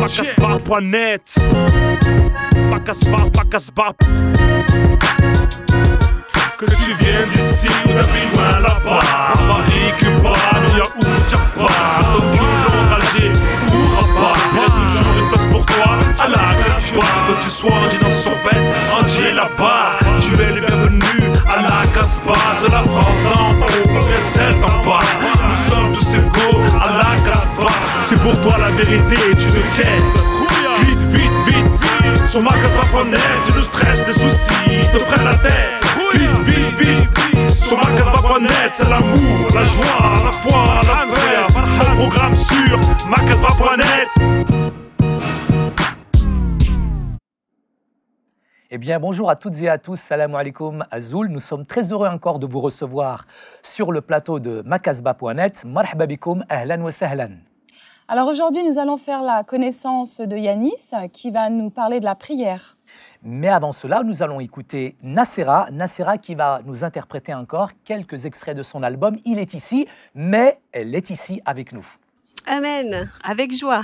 Macasbar.net. Macasbar. Que tu viennes d'ici ou d'un pays loin là-bas, Paris, Cuba, New York ou Japan, Tokyo, Londres, Alger ou Rabat, il y a toujours une place pour toi à la Casbah. Que tu sois Andy dans son bête, Andy là-bas, tu es le bienvenu à la Casbah. De la France d'en haut, ou bien celle d'en bas, nous sommes tous égaux à la Casbah. C'est pour toi la vérité et tu le quêtes. Vite, sur Macasbar.net, c'est le stress, les soucis te prennent la tête. Vite, sur Macasbar.net, c'est l'amour, la joie, la foi, la frère. Un programme sur Macasbar.net. Eh bien, bonjour à toutes et à tous, salam alaikum Azoul. Nous sommes très heureux encore de vous recevoir sur le plateau de Macasbar.net. Marhaba bikoum, ahlan wa sahlan. Alors aujourd'hui, nous allons faire la connaissance de Yanis qui va nous parler de la prière. Mais avant cela, nous allons écouter Nassera qui va nous interpréter encore quelques extraits de son album. Il est ici, mais elle est ici avec nous. Amen, avec joie.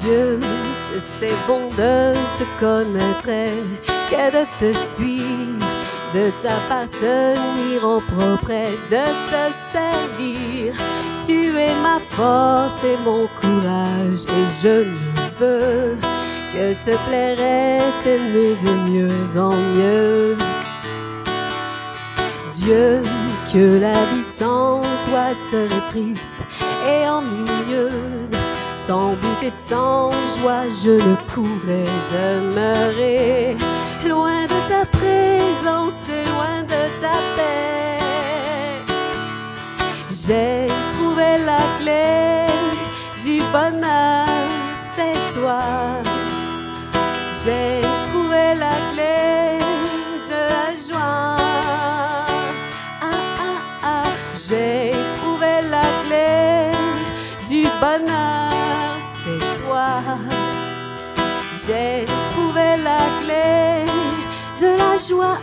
Dieu, que c'est bon de te connaître, que de te suivre, de t'appartenir en propre et de te servir. Tu es ma force et mon courage et je ne veux que te plaire et t'aimer de mieux en mieux. Dieu, que la vie sans toi serait triste et ennuyeuse. Sans but et sans joie, je ne pourrais demeurer loin de ta présence et loin de ta paix. J'ai trouvé la clé du bonheur, c'est toi. J'ai trouvé la clé de la joie. J'ai trouvé la clé du bonheur, c'est toi. J'ai trouvé la clé de la joie.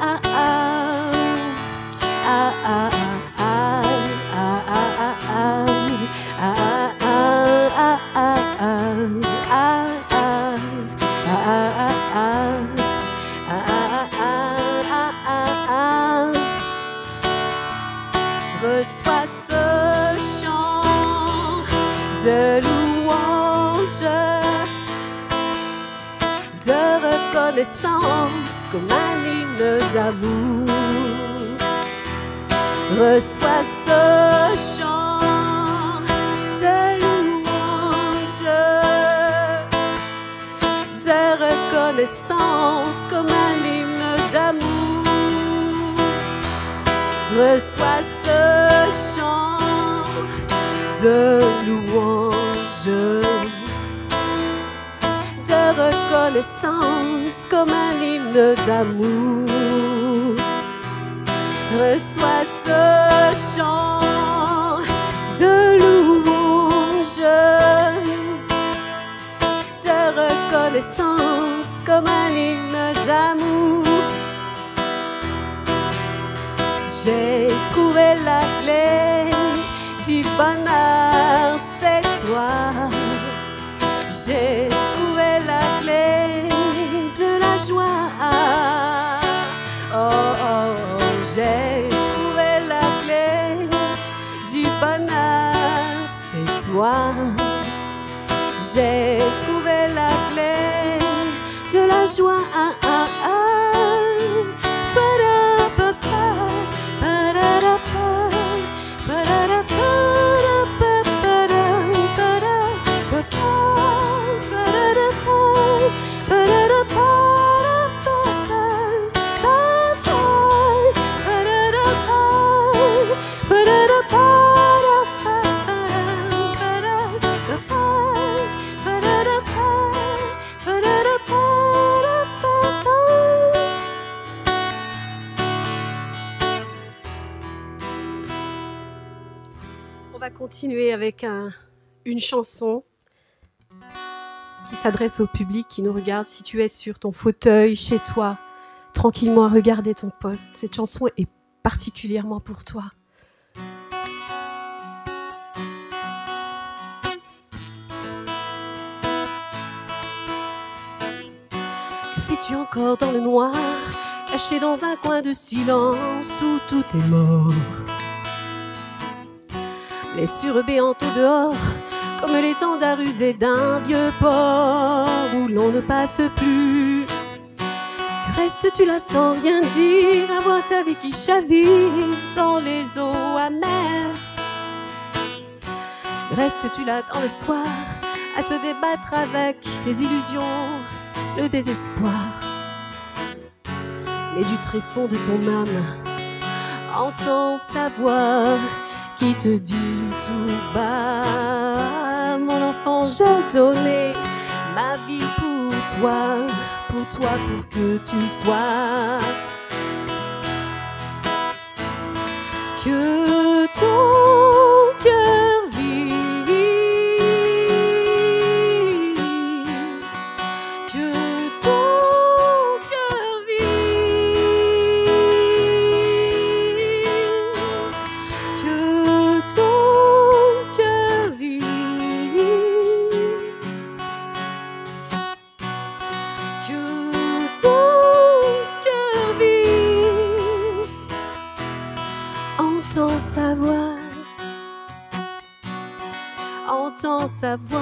Reçois ce chant de louange, de reconnaissance comme un hymne d'amour. Reçois ce chant de louange, de reconnaissance comme un hymne d'amour. Reçois ce chant de louange, de reconnaissance comme un hymne d'amour. Reçois ce chant de louange, de reconnaissance comme un hymne d'amour. J'ai trouvé la clé du bonheur, c'est toi. J'ai trouvé la clé de la joie. J'ai trouvé la clé du bonheur, c'est toi. J'ai trouvé la clé de la joie. va continuer avec une chanson qui s'adresse au public qui nous regarde. Si tu es sur ton fauteuil, chez toi, tranquillement à regarder ton poste, cette chanson est particulièrement pour toi. Que fais-tu encore dans le noir, caché dans un coin de silence où tout est mort? Les béantes au dehors, comme l'étendard usé d'un vieux port où l'on ne passe plus. Que restes-tu là sans rien dire, à voir ta vie qui chavire dans les eaux amères? Que restes-tu là dans le soir, à te débattre avec tes illusions, le désespoir? Mais du tréfonds de ton âme, entends sa voix qui te dit tout bas: mon enfant, j'ai donné ma vie pour toi, pour que tu sois. Que ton cœur vive, que ton cœur vive, que ton cœur vive, que ton cœur vive. Entends sa voix, entends sa voix.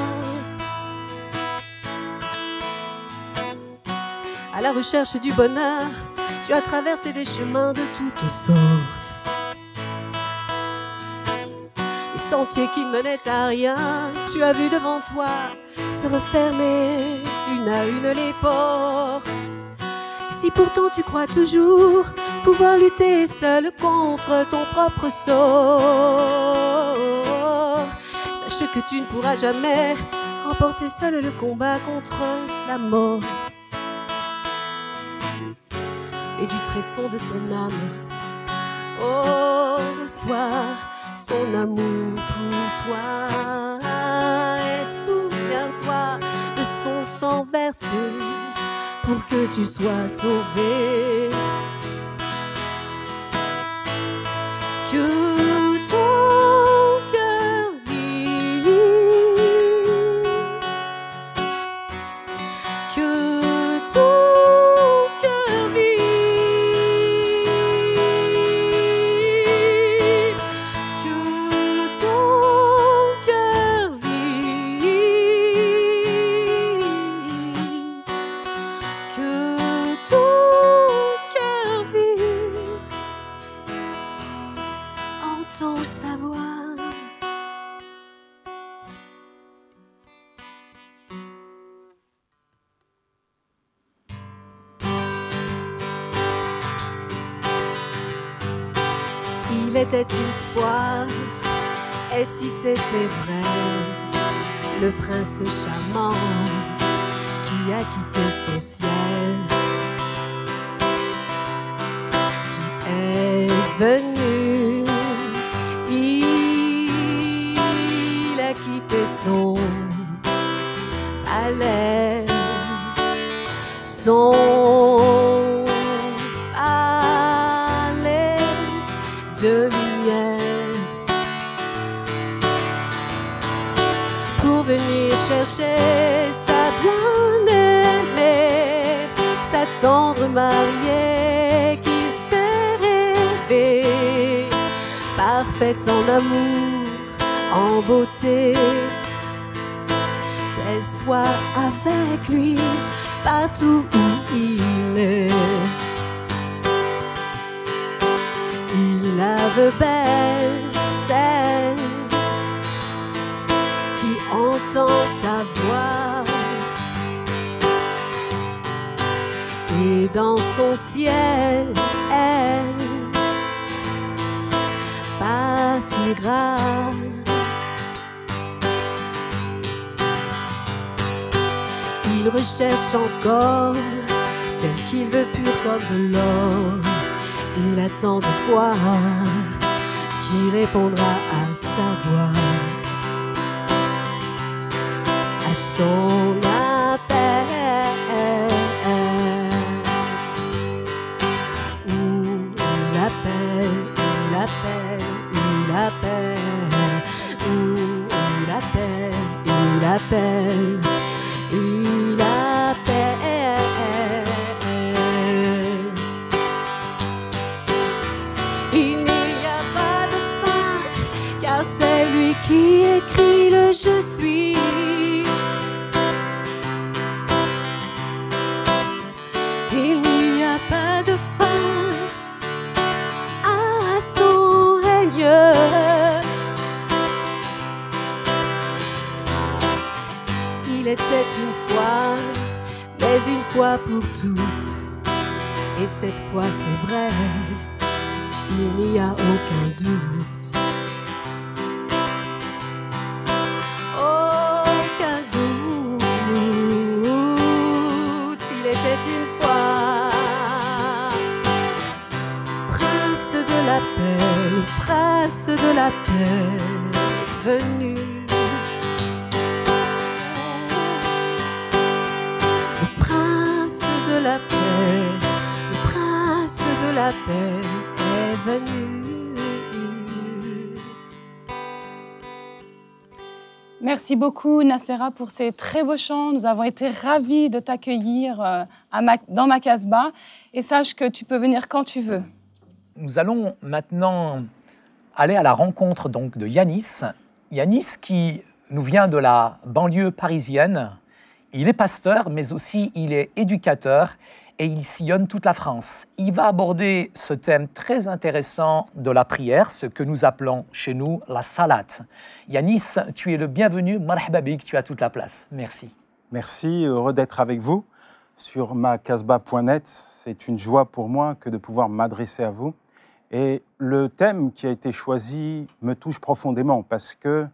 À la recherche du bonheur, tu as traversé des chemins de toutes sortes. Les sentiers qui ne menaient à rien, tu as vu devant toi se refermer une à une les portes. Et si pourtant tu crois toujours pouvoir lutter seul contre ton propre sort, sache que tu ne pourras jamais remporter seul le combat contre la mort. Et du tréfonds de ton âme, oh, reçois son amour pour toi. Et souviens-toi de son sang versé pour que tu sois sauvé. Que ton cœur vive, que ton cœur vive, que ton cœur vive, que ton cœur vive. Entends sa voix. Il était une fois, et si c'était vrai, le prince charmant qui a quitté son ciel, qui est venu. Il a quitté son palais, son palais de lumière, pour venir chercher sa bien-aimée, sa tendre mariée qui s'est rêvée, parfaite en amour, en beauté, qu'elle soit avec lui partout où il est. Il la veut belle, celle qui entend sa voix, et dans son ciel, elle partira. Il recherche encore celle qu'il veut pure comme de l'or. Il attend de voir qui répondra à sa voix, à son appel. Il appelle, il appelle, il appelle. Il appelle, il appelle, il appelle. Il n'y a pas de fin, car c'est lui qui écrit le je suis. Il n'y a pas de fin à son règne. Il était une fois, mais une fois pour toutes. Et cette fois c'est vrai, il n'y a aucun doute. Aucun doute. Il était une fois prince de la paix, le prince de la paix venu. La paix, le prince de la paix est venu. Merci beaucoup Nacera pour ces très beaux chants. Nous avons été ravis de t'accueillir dans ma Casbah et sache que tu peux venir quand tu veux. Nous allons maintenant aller à la rencontre donc de Yanis. Yanis qui nous vient de la banlieue parisienne. Il est pasteur, mais aussi il est éducateur et il sillonne toute la France. Il va aborder ce thème très intéressant de la prière, ce que nous appelons chez nous la salat. Yanis, tu es le bienvenu, marhaba bik, tu as toute la place. Merci. Merci, heureux d'être avec vous sur macasbah.net. C'est une joie pour moi que de pouvoir m'adresser à vous. Et le thème qui a été choisi me touche profondément parce que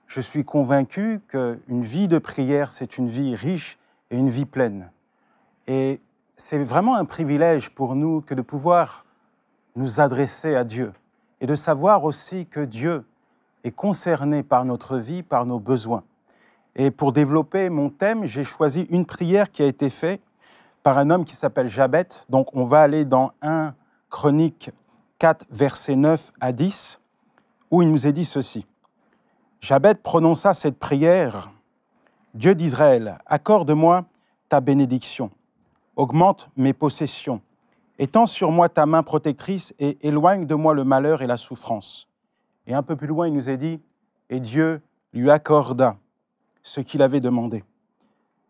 je suis convaincu qu'une vie de prière, c'est une vie riche et une vie pleine. Et c'est vraiment un privilège pour nous que de pouvoir nous adresser à Dieu et de savoir aussi que Dieu est concerné par notre vie, par nos besoins. Et pour développer mon thème, j'ai choisi une prière qui a été faite par un homme qui s'appelle Jabet. Donc on va aller dans 1 Chroniques 4, versets 9 à 10, où il nous est dit ceci. Jabet prononça cette prière. Dieu d'Israël, accorde-moi ta bénédiction, augmente mes possessions, étends sur moi ta main protectrice et éloigne de moi le malheur et la souffrance. Et un peu plus loin, il nous est dit, et Dieu lui accorda ce qu'il avait demandé. Vous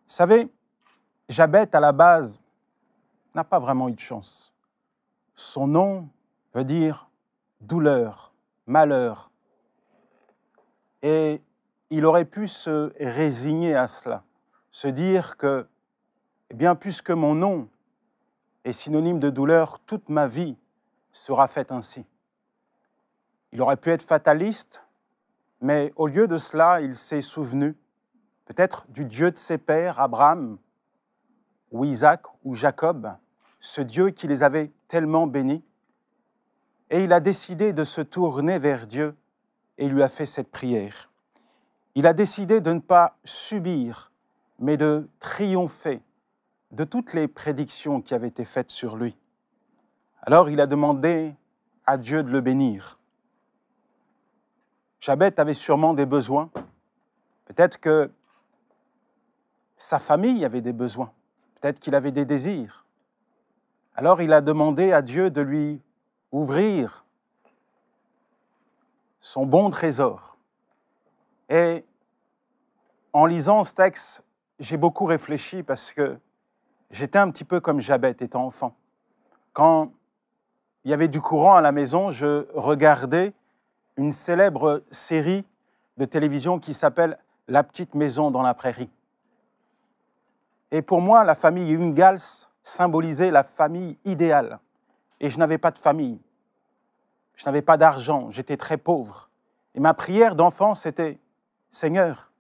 savez, Jabet, à la base, n'a pas vraiment eu de chance. Son nom veut dire douleur, malheur. Et il aurait pu se résigner à cela, se dire que, eh bien, puisque mon nom est synonyme de douleur, toute ma vie sera faite ainsi. Il aurait pu être fataliste, mais au lieu de cela, il s'est souvenu peut-être du Dieu de ses pères, Abraham, ou Isaac, ou Jacob, ce Dieu qui les avait tellement bénis, et il a décidé de se tourner vers Dieu et il lui a fait cette prière. Il a décidé de ne pas subir, mais de triompher de toutes les prédictions qui avaient été faites sur lui. Alors il a demandé à Dieu de le bénir. Jabet avait sûrement des besoins. Peut-être que sa famille avait des besoins. Peut-être qu'il avait des désirs. Alors il a demandé à Dieu de lui ouvrir son bon trésor. Et en lisant ce texte, j'ai beaucoup réfléchi parce que j'étais un petit peu comme Jabet étant enfant. Quand il y avait du courant à la maison, je regardais une célèbre série de télévision qui s'appelle « La petite maison dans la prairie ». Et pour moi, la famille Ingalls symbolisait la famille idéale. Et je n'avais pas de famille. Je n'avais pas d'argent, j'étais très pauvre. Et ma prière d'enfant, c'était « Seigneur,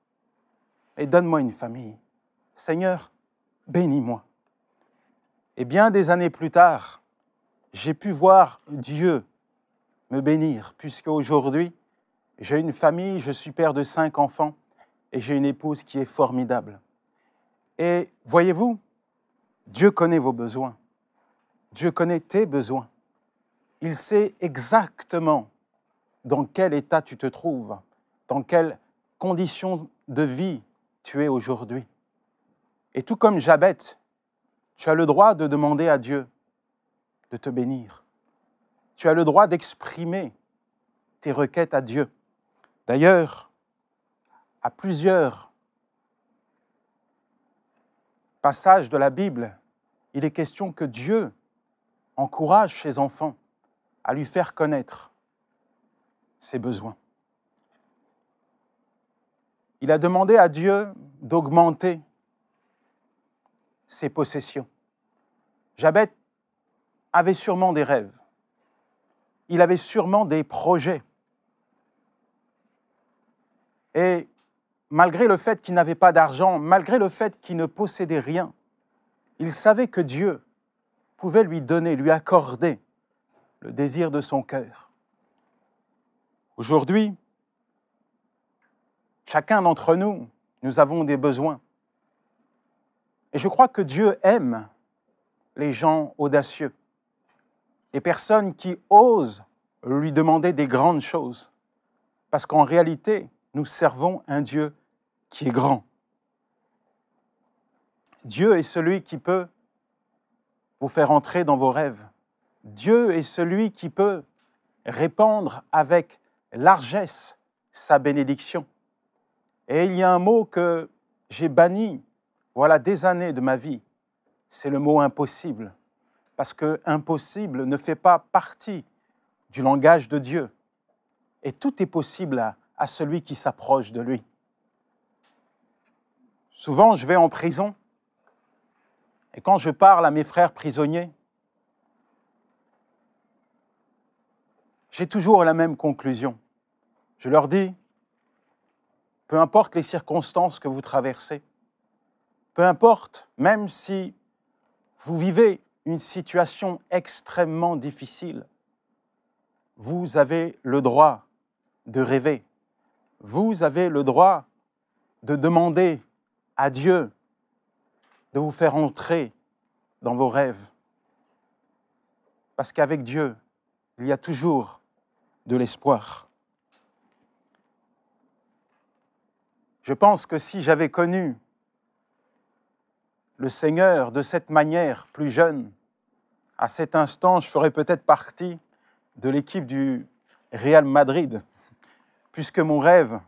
et donne-moi une famille. Seigneur, bénis-moi. » Et bien des années plus tard, j'ai pu voir Dieu me bénir, puisque aujourd'hui, j'ai une famille, je suis père de 5 enfants et j'ai une épouse qui est formidable. Et voyez-vous, Dieu connaît vos besoins. Dieu connaît tes besoins. Il sait exactement dans quel état tu te trouves, dans quelles conditions de vie tu es aujourd'hui. Et tout comme Jabez, tu as le droit de demander à Dieu de te bénir. Tu as le droit d'exprimer tes requêtes à Dieu. D'ailleurs, à plusieurs passages de la Bible, il est question que Dieu encourage ses enfants à lui faire connaître ses besoins. Il a demandé à Dieu d'augmenter ses possessions. Jabez avait sûrement des rêves. Il avait sûrement des projets. Et malgré le fait qu'il n'avait pas d'argent, malgré le fait qu'il ne possédait rien, il savait que Dieu pouvait lui donner, lui accorder le désir de son cœur. Aujourd'hui, chacun d'entre nous, nous avons des besoins. Et je crois que Dieu aime les gens audacieux, les personnes qui osent lui demander des grandes choses, parce qu'en réalité, nous servons un Dieu qui est grand. Dieu est celui qui peut vous faire entrer dans vos rêves. Dieu est celui qui peut répandre avec largesse sa bénédiction. Et il y a un mot que j'ai banni, voilà des années de ma vie, c'est le mot impossible. Parce que impossible ne fait pas partie du langage de Dieu. Et tout est possible à celui qui s'approche de lui. Souvent, je vais en prison, et quand je parle à mes frères prisonniers, j'ai toujours la même conclusion. Je leur dis, peu importe les circonstances que vous traversez, peu importe, même si vous vivez une situation extrêmement difficile, vous avez le droit de rêver. Vous avez le droit de demander à Dieu de vous faire entrer dans vos rêves. Parce qu'avec Dieu, il y a toujours de l'espoir. Je pense que si j'avais connu le Seigneur de cette manière plus jeune, à cet instant, je ferais peut-être partie de l'équipe du Real Madrid, puisque mon rêve,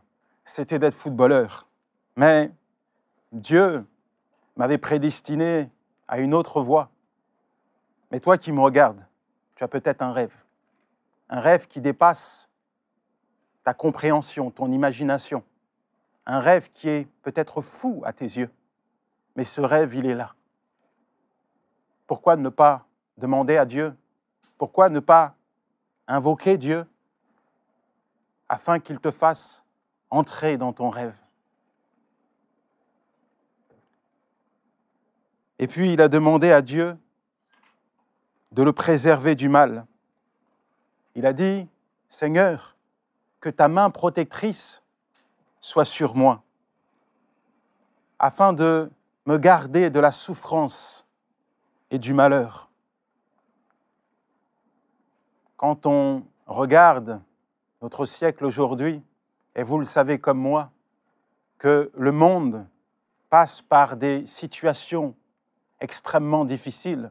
c'était d'être footballeur. Mais Dieu m'avait prédestiné à une autre voie. Mais toi qui me regardes, tu as peut-être un rêve qui dépasse ta compréhension, ton imagination, un rêve qui est peut-être fou à tes yeux, mais ce rêve, il est là. Pourquoi ne pas demander à Dieu? Pourquoi ne pas invoquer Dieu afin qu'il te fasse entrer dans ton rêve? Et puis, il a demandé à Dieu de le préserver du mal. Il a dit, Seigneur, que ta main protectrice soit sur moi, afin de me garder de la souffrance et du malheur. Quand on regarde notre siècle aujourd'hui, et vous le savez comme moi, que le monde passe par des situations extrêmement difficiles.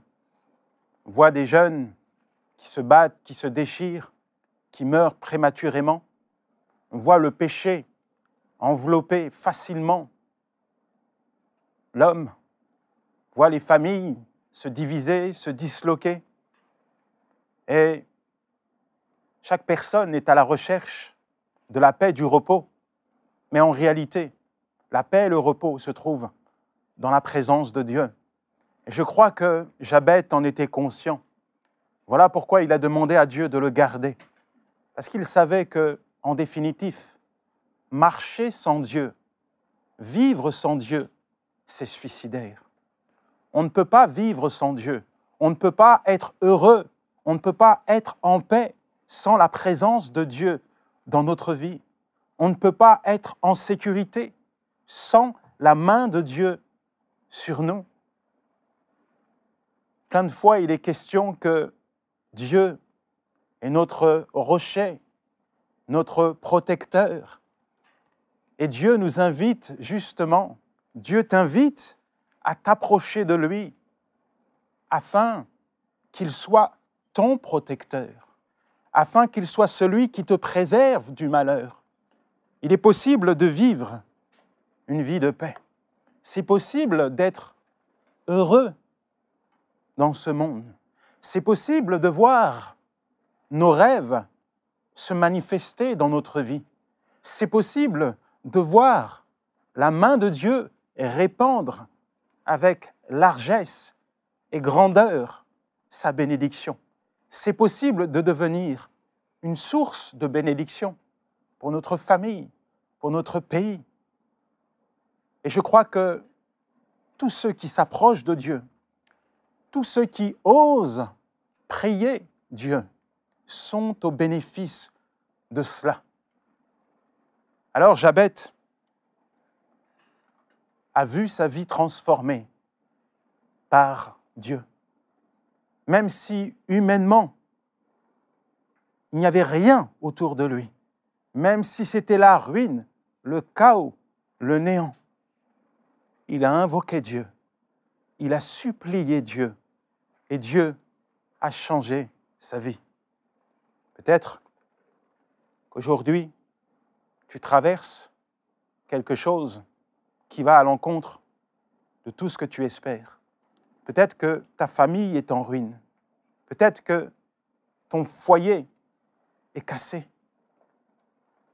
On voit des jeunes qui se battent, qui se déchirent, qui meurent prématurément. On voit le péché envelopper facilement l'homme. On voit les familles se diviser, se disloquer. Et chaque personne est à la recherche de la paix et du repos. Mais en réalité, la paix et le repos se trouvent dans la présence de Dieu. Et je crois que Jabez en était conscient. Voilà pourquoi il a demandé à Dieu de le garder. Parce qu'il savait que, en définitif, marcher sans Dieu, vivre sans Dieu, c'est suicidaire. On ne peut pas vivre sans Dieu. On ne peut pas être heureux. On ne peut pas être en paix sans la présence de Dieu dans notre vie. On ne peut pas être en sécurité sans la main de Dieu sur nous. Plein de fois, il est question que Dieu est notre rocher, notre protecteur. Et Dieu nous invite justement, Dieu t'invite à t'approcher de lui afin qu'il soit ton protecteur, afin qu'il soit celui qui te préserve du malheur. Il est possible de vivre une vie de paix. C'est possible d'être heureux dans ce monde. C'est possible de voir nos rêves se manifester dans notre vie. C'est possible de voir la main de Dieu répandre avec largesse et grandeur sa bénédiction. C'est possible de devenir une source de bénédiction pour notre famille, pour notre pays. Et je crois que tous ceux qui s'approchent de Dieu, tous ceux qui osent prier Dieu, sont au bénéfice de cela. Alors Jabet a vu sa vie transformée par Dieu. Même si humainement, il n'y avait rien autour de lui, même si c'était la ruine, le chaos, le néant, il a invoqué Dieu, il a supplié Dieu, et Dieu a changé sa vie. Peut-être qu'aujourd'hui, tu traverses quelque chose qui va à l'encontre de tout ce que tu espères. Peut-être que ta famille est en ruine. Peut-être que ton foyer est cassé.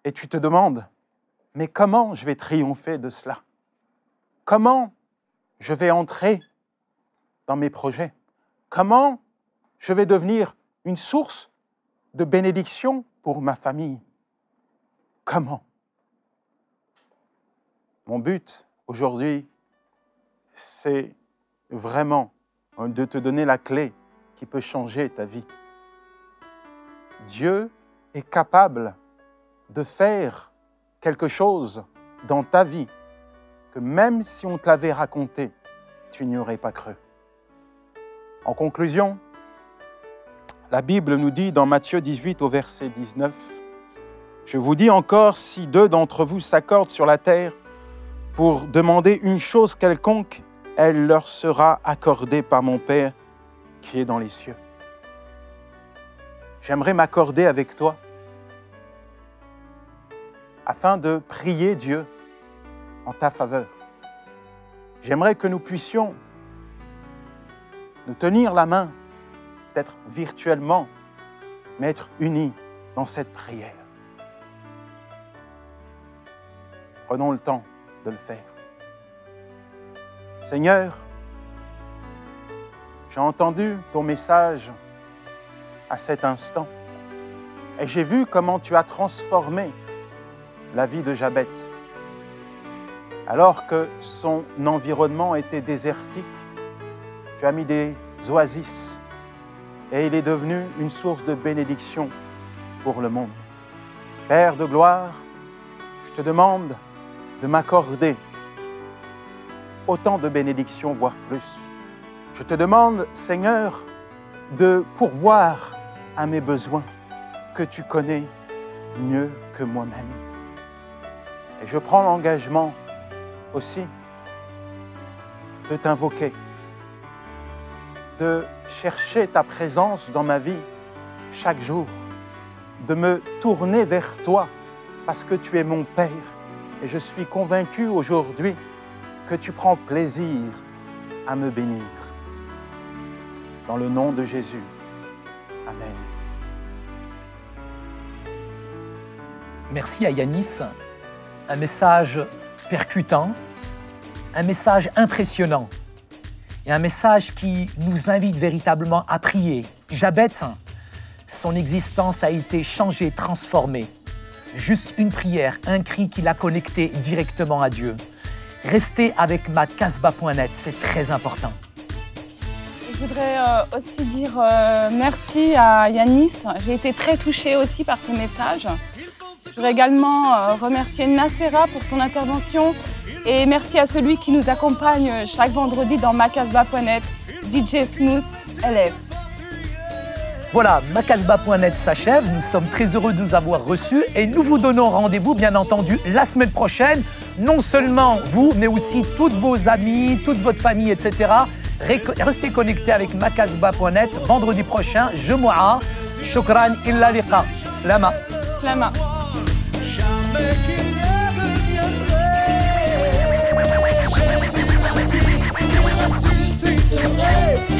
Et tu te demandes, mais comment je vais triompher de cela? Comment je vais entrer dans mes projets? Comment je vais devenir une source de bénédiction pour ma famille? Comment? Mon but aujourd'hui, c'est vraiment de te donner la clé qui peut changer ta vie. Dieu est capable de faire quelque chose dans ta vie que même si on te l'avait raconté, tu n'y aurais pas cru. En conclusion, la Bible nous dit dans Matthieu 18 au verset 19, « Je vous dis encore, si 2 d'entre vous s'accordent sur la terre pour demander une chose quelconque, elle leur sera accordée par mon Père qui est dans les cieux. » J'aimerais m'accorder avec toi afin de prier Dieu en ta faveur. J'aimerais que nous puissions nous tenir la main, peut-être virtuellement, mais être unis dans cette prière. Prenons le temps de le faire. Seigneur, j'ai entendu ton message à cet instant et j'ai vu comment tu as transformé la vie de Jabet. Alors que son environnement était désertique, tu as mis des oasis et il est devenu une source de bénédiction pour le monde. Père de gloire, je te demande de m'accorder autant de bénédictions, voire plus. Je te demande, Seigneur, de pourvoir à mes besoins que tu connais mieux que moi-même. Et je prends l'engagement aussi de t'invoquer, de chercher ta présence dans ma vie chaque jour, de me tourner vers toi parce que tu es mon Père. Et je suis convaincu aujourd'hui que tu prends plaisir à me bénir. Dans le nom de Jésus. Amen. Merci à Yanis. Un message percutant, un message impressionnant et un message qui nous invite véritablement à prier. Jabet, son existence a été changée, transformée. Juste une prière, un cri qui l'a connecté directement à Dieu. Restez avec makasba.net, c'est très important. Je voudrais aussi dire merci à Yanis. J'ai été très touchée aussi par ce message. Je voudrais également remercier Nacera pour son intervention et merci à celui qui nous accompagne chaque vendredi dans macasba.net, DJ Smooth LS. Voilà, macasba.net s'achève. Nous sommes très heureux de vous avoir reçus et nous vous donnons rendez-vous, bien entendu, la semaine prochaine. Non seulement vous, mais aussi toutes vos amis, toute votre famille, etc. Restez connectés avec macasba.net. Vendredi prochain, Jumu'ah. Shukran illa liqa. Slama. Slama. Susciterai